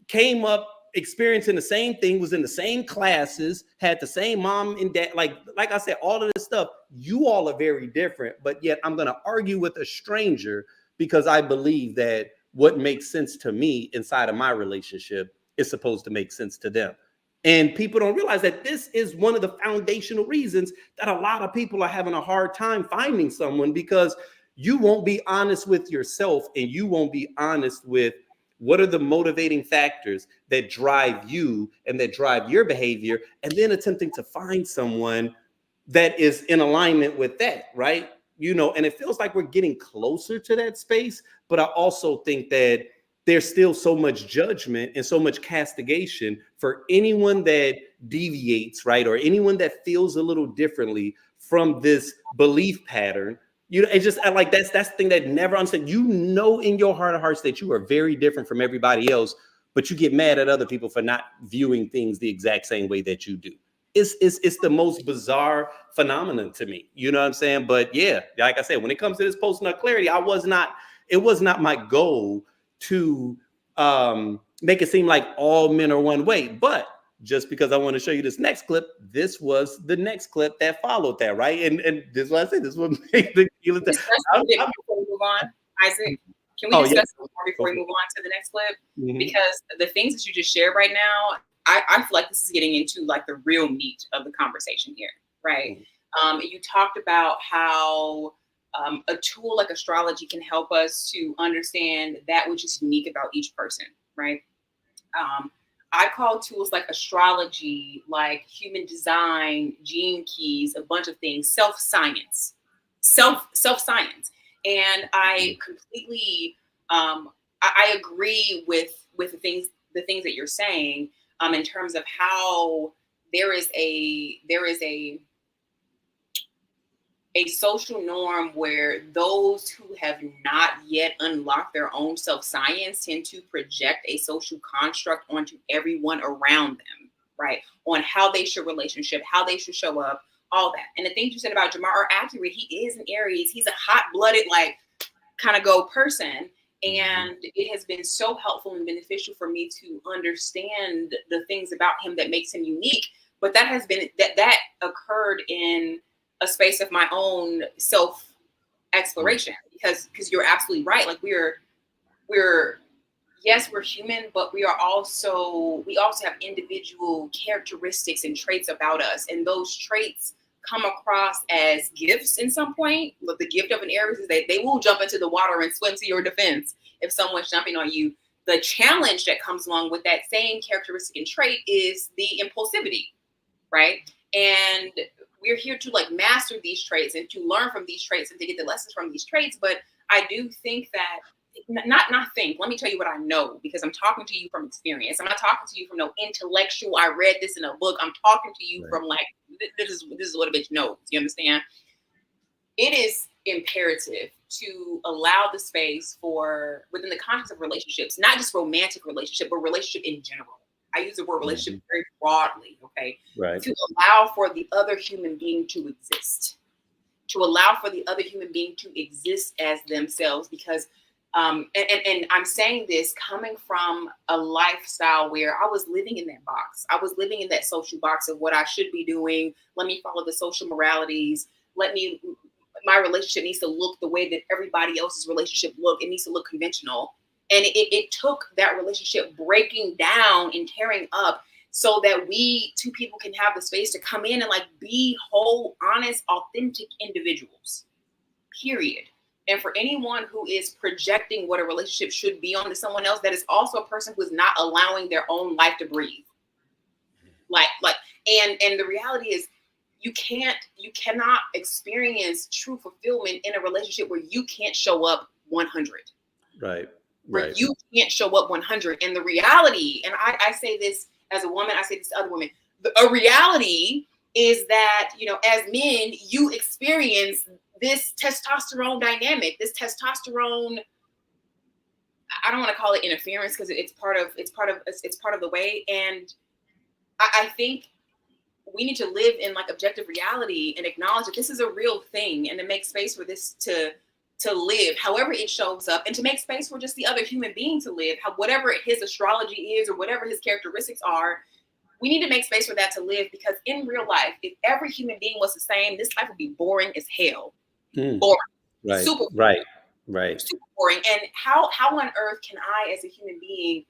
came up experiencing the same thing, was in the same classes, had the same mom and dad. Like I said, all of this stuff, you all are very different, but yet I'm going to argue with a stranger because I believe that what makes sense to me inside of my relationship is supposed to make sense to them. And people don't realize that this is one of the foundational reasons that a lot of people are having a hard time finding someone, because you won't be honest with yourself, and you won't be honest with what are the motivating factors that drive you and that drive your behavior, and then attempting to find someone that is in alignment with that, right? And it feels like we're getting closer to that space, but I also think that there's still so much judgment and so much castigation for anyone that deviates, right? Or anyone that feels a little differently from this belief pattern. It's just like that's the thing that never understand. In your heart of hearts that you are very different from everybody else, but you get mad at other people for not viewing things the exact same way that you do. It's the most bizarre phenomenon to me. You know what I'm saying? But yeah, like I said, when it comes to this post-nut clarity, it was not my goal to make it seem like all men are one way. But just because I want to show you this next clip, this was the next clip that followed that, right? And this is what I said. This is what made the before we move on, Isaac, can we discuss more before we move on to the next clip? Mm-hmm. Because the things that you just shared right now, I feel like this is getting into like the real meat of the conversation here, right? Mm-hmm. You talked about how a tool like astrology can help us to understand that which is unique about each person, right? I call tools like astrology, like human design, gene keys, a bunch of things, self-science. And I completely, I agree with the things that you're saying, in terms of how there is a social norm where those who have not yet unlocked their own self-science tend to project a social construct onto everyone around them, right? On how they should relationship, how they should show up, all that. And the things you said about Jamar are accurate. He is an Aries. He's a hot-blooded, like, kind of go person. And it has been so helpful and beneficial for me to understand the things about him that makes him unique. But that has been, that occurred in a space of my own self exploration, because you're absolutely right. Like yes, we're human, but we also have individual characteristics and traits about us. And those traits come across as gifts in some point. But the gift of an Aries is that they will jump into the water and swim to your defense if someone's jumping on you. The challenge that comes along with that same characteristic and trait is the impulsivity, right? And we're here to like master these traits and to learn from these traits and to get the lessons from these traits. But I do think that let me tell you what I know, because I'm talking to you from experience. I'm not talking to you from no intellectual, I read this in a book. I'm talking to you from like, this is what a bitch knows. You understand? It is imperative to allow the space for, within the context of relationships, not just romantic relationship, but relationship in general. I use the word relationship very broadly, okay? Right. To allow for the other human being to exist. To allow for the other human being to exist as themselves, because and I'm saying this coming from a lifestyle where I was living in that box. I was living in that social box of what I should be doing. Let me follow the social moralities. My relationship needs to look the way that everybody else's relationship look. It needs to look conventional. And it took that relationship breaking down and tearing up so that we two people can have the space to come in and like be whole, honest, authentic individuals, period. And for anyone who is projecting what a relationship should be onto someone else, that is also a person who is not allowing their own life to breathe. And the reality is you cannot experience true fulfillment in a relationship where you can't show up 100. Right. Where you can't show up 100. And the reality, and I say this as a woman, I say this to other women, a reality is that, you know, as men, you experience this testosterone dynamic, this testosterone, I don't want to call it interference because it's part of the way. And I think we need to live in like objective reality and acknowledge that this is a real thing, and to make space for this to live however it shows up, and to make space for just the other human being to live, whatever his astrology is or whatever his characteristics are. We need to make space for that to live, because in real life, if every human being was the same, this life would be boring as hell. Boring. Right. Super boring. Right. Super boring. And how on earth can I, as a human being,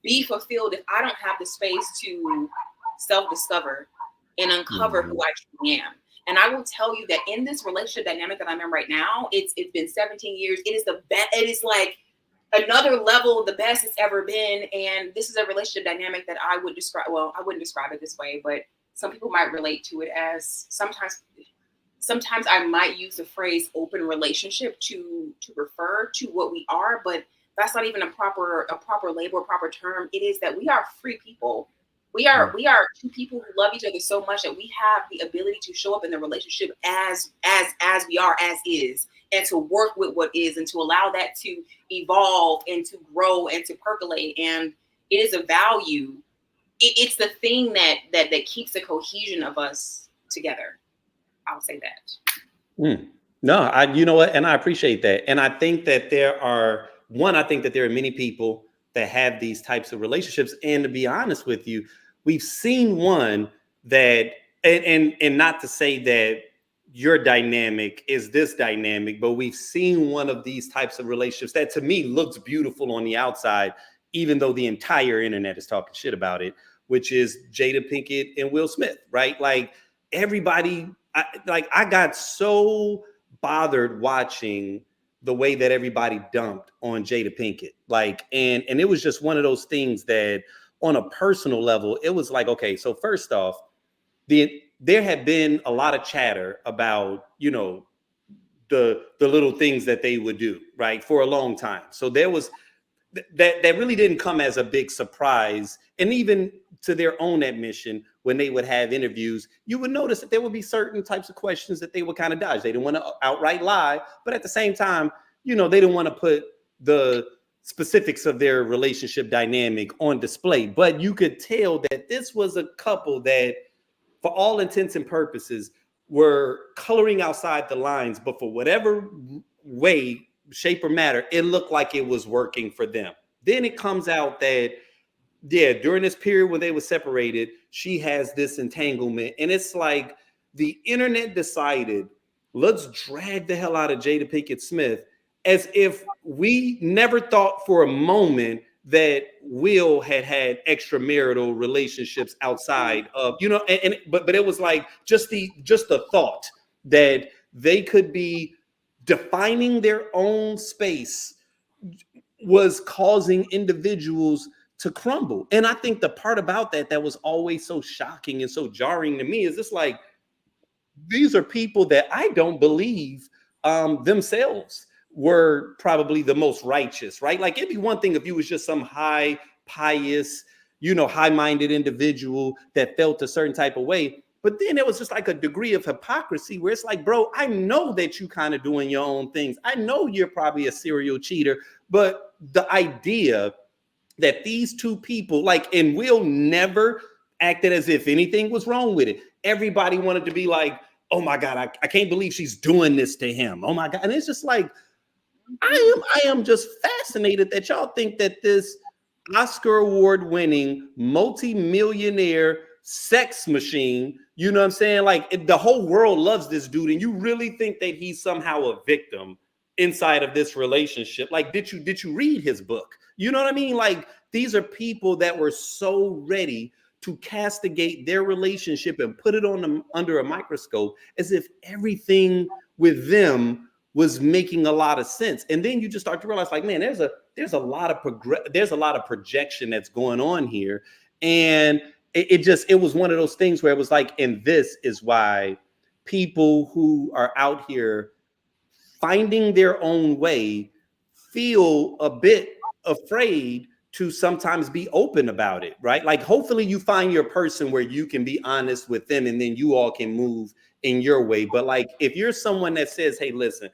be fulfilled if I don't have the space to self-discover and uncover who I truly am? And I will tell you that in this relationship dynamic that I'm in right now, it's been 17 years. It is the best. It is like another level, the best it's ever been. And this is a relationship dynamic that I would describe. Well, I wouldn't describe it this way, but some people might relate to it as sometimes I might use the phrase open relationship to refer to what we are, but that's not even a proper label or proper term. It is that we are free people. We are two people who love each other so much that we have the ability to show up in the relationship as we are, as is, and to work with what is, and to allow that to evolve and to grow and to percolate. And it is a value. It's the thing that keeps the cohesion of us together. I'll say that. No, you know what? And I appreciate that. And I think that there are many people that have these types of relationships. And to be honest with you, we've seen one that, and not to say that your dynamic is this dynamic, but we've seen one of these types of relationships that to me looks beautiful on the outside, even though the entire internet is talking shit about it, which is Jada Pinkett and Will Smith, right? Like everybody, I got so bothered watching the way that everybody dumped on Jada Pinkett. Like, and it was just one of those things that on a personal level, it was like, okay, so first off, there had been a lot of chatter about, you know, the little things that they would do, right, for a long time. So there was that really didn't come as a big surprise. And even to their own admission, when they would have interviews, you would notice that there would be certain types of questions that they would kind of dodge. They didn't want to outright lie, but at the same time, you know, they didn't want to put the specifics of their relationship dynamic on display. But you could tell that this was a couple that, for all intents and purposes, were coloring outside the lines, but for whatever way, shape, or matter, it looked like it was working for them. Then it comes out that, yeah, during this period when they were separated, she has this entanglement. And it's like the internet decided, let's drag the hell out of Jada Pinkett Smith as if we never thought for a moment that Will had extramarital relationships outside of, but it was like just the thought that they could be defining their own space was causing individuals to crumble. And I think the part about that was always so shocking and so jarring to me is it's like, these are people that I don't believe themselves were probably the most righteous, right? Like it'd be one thing if you was just some high pious, high-minded individual that felt a certain type of way. But then it was just like a degree of hypocrisy where it's like, bro, I know that you kind of doing your own things. I know you're probably a serial cheater, but the idea that these two people, like, and Will never acted as if anything was wrong with it. Everybody wanted to be like, oh my God, I can't believe she's doing this to him. Oh my God. And it's just like, I am just fascinated that y'all think that this Oscar award winning multi-millionaire sex machine, you know what I'm saying? Like the whole world loves this dude. And you really think that he's somehow a victim inside of this relationship? Like, did you read his book? You know what I mean? Like these are people that were so ready to castigate their relationship and put it on them under a microscope as if everything with them was making a lot of sense. And then you just start to realize like, man, there's a lot of projection that's going on here. And it was one of those things where it was like, and this is why people who are out here finding their own way feel a bit afraid to sometimes be open about it, right? Like hopefully you find your person where you can be honest with them and then you all can move in your way. But like if you're someone that says, hey, listen,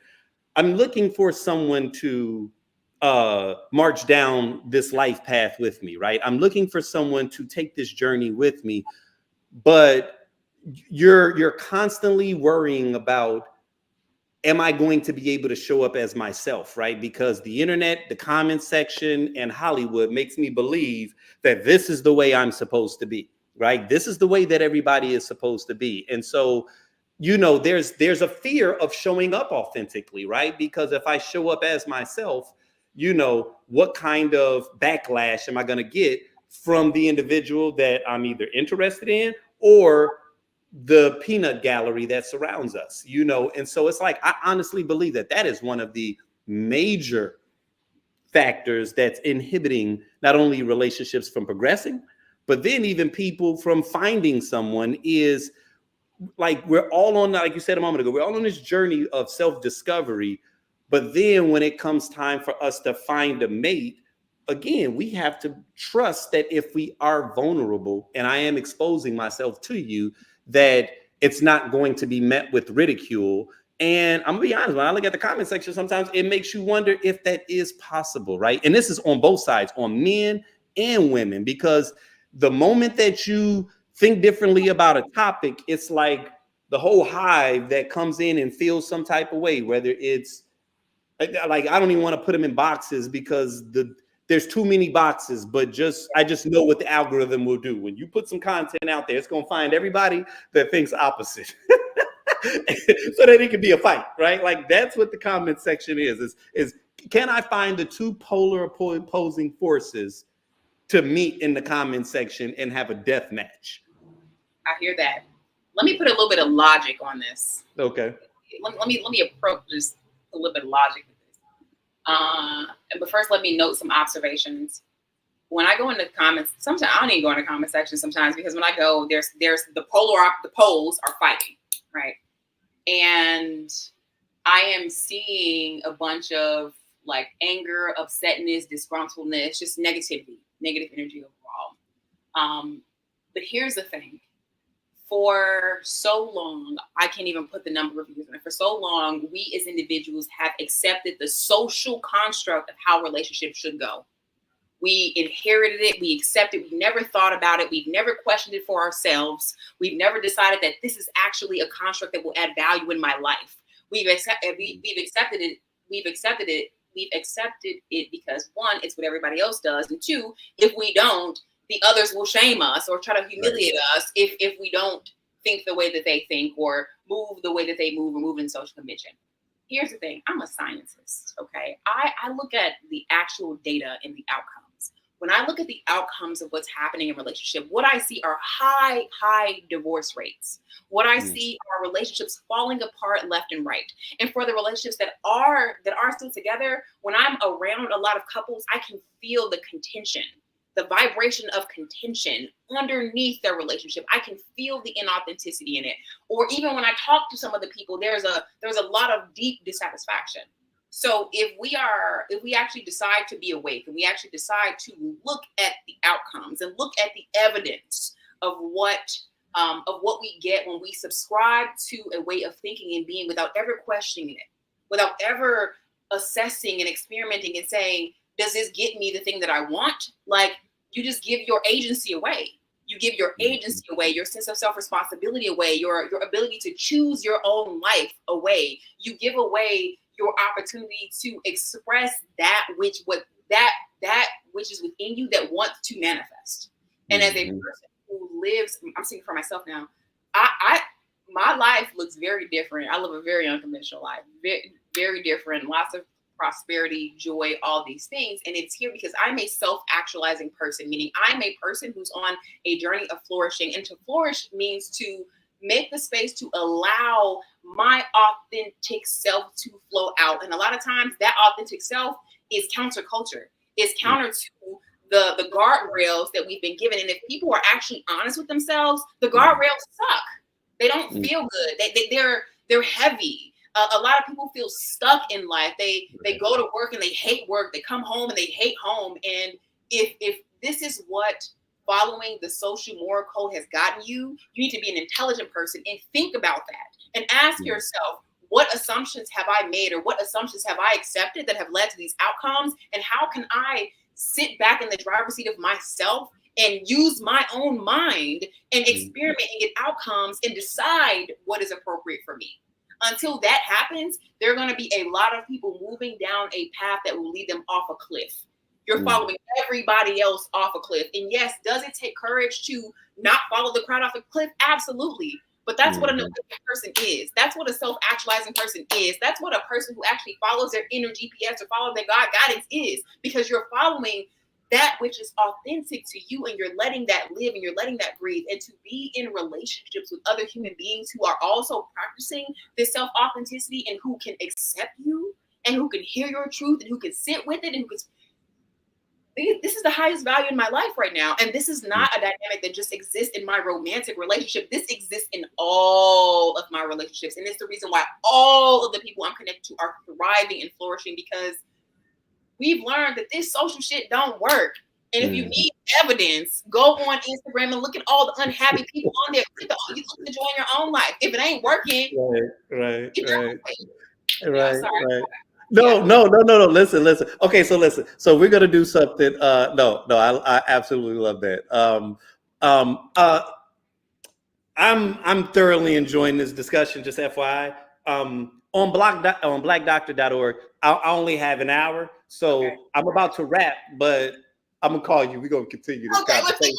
I'm looking for someone to march down this life path with me, right? I'm looking for someone to take this journey with me, but you're constantly worrying about, am I going to be able to show up as myself, right? Because the internet, the comment section, and Hollywood makes me believe that this is the way I'm supposed to be, right? This is the way that everybody is supposed to be. And so, there's a fear of showing up authentically, right? Because if I show up as myself, what kind of backlash am I going to get from the individual that I'm either interested in or the peanut gallery that surrounds us, and so it's like, I honestly believe that is one of the major factors that's inhibiting not only relationships from progressing, but then even people from finding someone is like, we're all on, like you said a moment ago, we're all on this journey of self-discovery. But then when it comes time for us to find a mate, again, we have to trust that if we are vulnerable and I am exposing myself to you, that it's not going to be met with ridicule. And I'm gonna be honest, when I look at the comment section, sometimes it makes you wonder if that is possible, right? And this is on both sides, on men and women, because the moment that you think differently about a topic, it's like the whole hive that comes in and feels some type of way, whether it's like, I don't even want to put them in boxes because there's too many boxes, but I just know what the algorithm will do. When you put some content out there, it's going to find everybody that thinks opposite so that it can be a fight, right? Like that's what the comment section is can I find the two polar opposing forces to meet in the comment section and have a death match? I hear that. Let me put a little bit of logic on this. Okay. Let me approach just a little bit of logic with this. But first, let me note some observations. When I go into comments, sometimes I don't even go into comment section sometimes, because when I go, there's the poles are fighting, right? And I am seeing a bunch of like anger, upsetness, disgruntledness, just negative energy overall. But here's the thing. For so long, I can't even put the number of years on it. For so long, we as individuals have accepted the social construct of how relationships should go. We inherited it. We accept it. We never thought about it. We've never questioned it for ourselves. We've never decided that this is actually a construct that will add value in my life. We've accepted it. We've accepted it because one, it's what everybody else does, and two, if we don't, the others will shame us or try to humiliate us if we don't think the way that they think or move the way that they move or move in social convention. here's the thing. I'm a scientist, okay? I look at the actual data and the outcomes. When I look at the outcomes of what's happening in relationship, what I see are high divorce rates. What I see are relationships falling apart left and right. And for the relationships that are still together, when I'm around a lot of couples, I can feel the contention, the vibration of contention underneath their relationship. I can feel the inauthenticity in it. Or even when I talk to some of the people, there's a lot of deep dissatisfaction. So if we actually decide to be awake, and we actually decide to look at the outcomes and look at the evidence of what we get when we subscribe to a way of thinking and being without ever questioning it, without ever assessing and experimenting and saying, does this get me the thing that I want? Like, you just give your agency away. You give your agency away, your sense of self-responsibility away, your ability to choose your own life away. You give away your opportunity to express that which is within you that wants to manifest. And as a person who lives, I'm speaking for myself now, my life looks very different. I live a very unconventional life, very, very different, lots of prosperity, joy, all these things. And it's here because I'm a self-actualizing person, meaning I'm a person who's on a journey of flourishing. And to flourish means to make the space to allow my authentic self to flow out. And a lot of times that authentic self is counterculture, is counter to the guardrails that we've been given. And if people are actually honest with themselves, the guardrails suck. They don't feel good. They're heavy. A lot of people feel stuck in life. They go to work and they hate work. They come home and they hate home. And if this is what following the social moral code has gotten you, you need to be an intelligent person and think about that and ask yourself, what assumptions have I made, or what assumptions have I accepted that have led to these outcomes? And how can I sit back in the driver's seat of myself and use my own mind and experiment and get outcomes and decide what is appropriate for me? Until that happens, there are going to be a lot of people moving down a path that will lead them off a cliff. You're following everybody else off a cliff. And yes, does it take courage to not follow the crowd off a cliff? Absolutely. But that's what an awakened person is. That's what a self-actualizing person is. That's what a person who actually follows their inner GPS or follows their God guidance is. Because you're following that which is authentic to you, and you're letting that live and you're letting that breathe. And to be in relationships with other human beings who are also practicing this self-authenticity and who can accept you and who can hear your truth and who can sit with it and who can. This is the highest value in my life right now. And this is not a dynamic that just exists in my romantic relationship. This exists in all of my relationships. And it's the reason why all of the people I'm connected to are thriving and flourishing, because we've learned that this social shit don't work. And if you need evidence, go on Instagram and look at all the unhappy people on there. You look enjoying your own life. If it ain't working, right. No, No. Listen. Okay, so listen. So we're gonna do something. I absolutely love that. I'm thoroughly enjoying this discussion. Just FYI, on blackdoctor.org, I only have an hour, so okay. I'm about to wrap, but I'm gonna call you. We're gonna continue this conversation.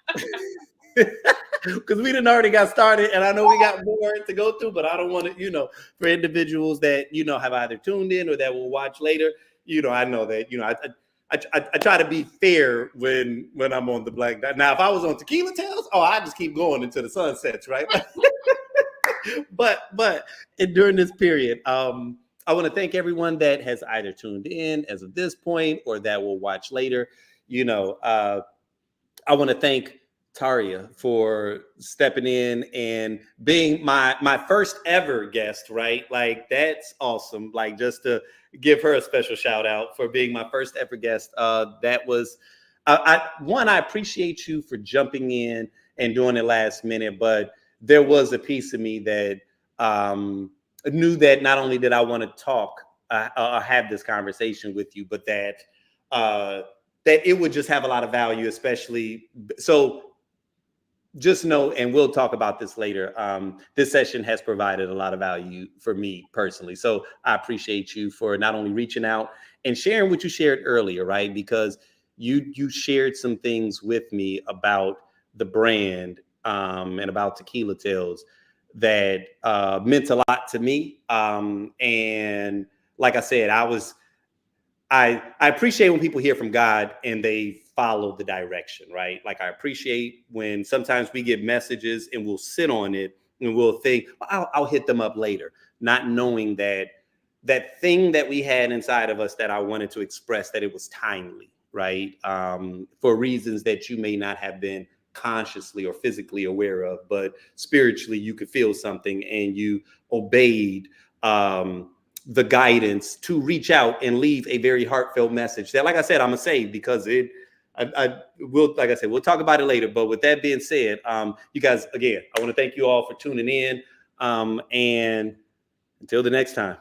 Let's keep going. Because we done already got started, and I know we got more to go through, but I don't want to, for individuals that, have either tuned in or that will watch later, I know that, I try to be fair when I'm on the Black Dot. Now, if I was on Tequila Tales, I just keep going until the sun sets, right? but during this period, I want to thank everyone that has either tuned in as of this point or that will watch later. I want to thank Taria for stepping in and being my first ever guest, right? Like, that's awesome. Like, just to give her a special shout out for being my first ever guest. That was, I appreciate you for jumping in and doing it last minute, but there was a piece of me that knew that not only did I want to talk or have this conversation with you, but that it would just have a lot of value, especially so. Just know, and we'll talk about this later, this session has provided a lot of value for me personally. So I appreciate you for not only reaching out and sharing what you shared earlier, right? Because you shared some things with me about the brand and about Tequila Tales that meant a lot to me. And like I said, I appreciate when people hear from God and they follow the direction, right? Like I appreciate when sometimes we get messages and we'll sit on it and we'll think, well, I'll hit them up later, not knowing that that thing that we had inside of us that I wanted to express, that it was timely, right? For reasons that you may not have been consciously or physically aware of, but spiritually you could feel something and you obeyed the guidance to reach out and leave a very heartfelt message that, like I said, I'm gonna say because I will, like I said, we'll talk about it later. But with that being said, you guys, again, I want to thank you all for tuning in. And until the next time.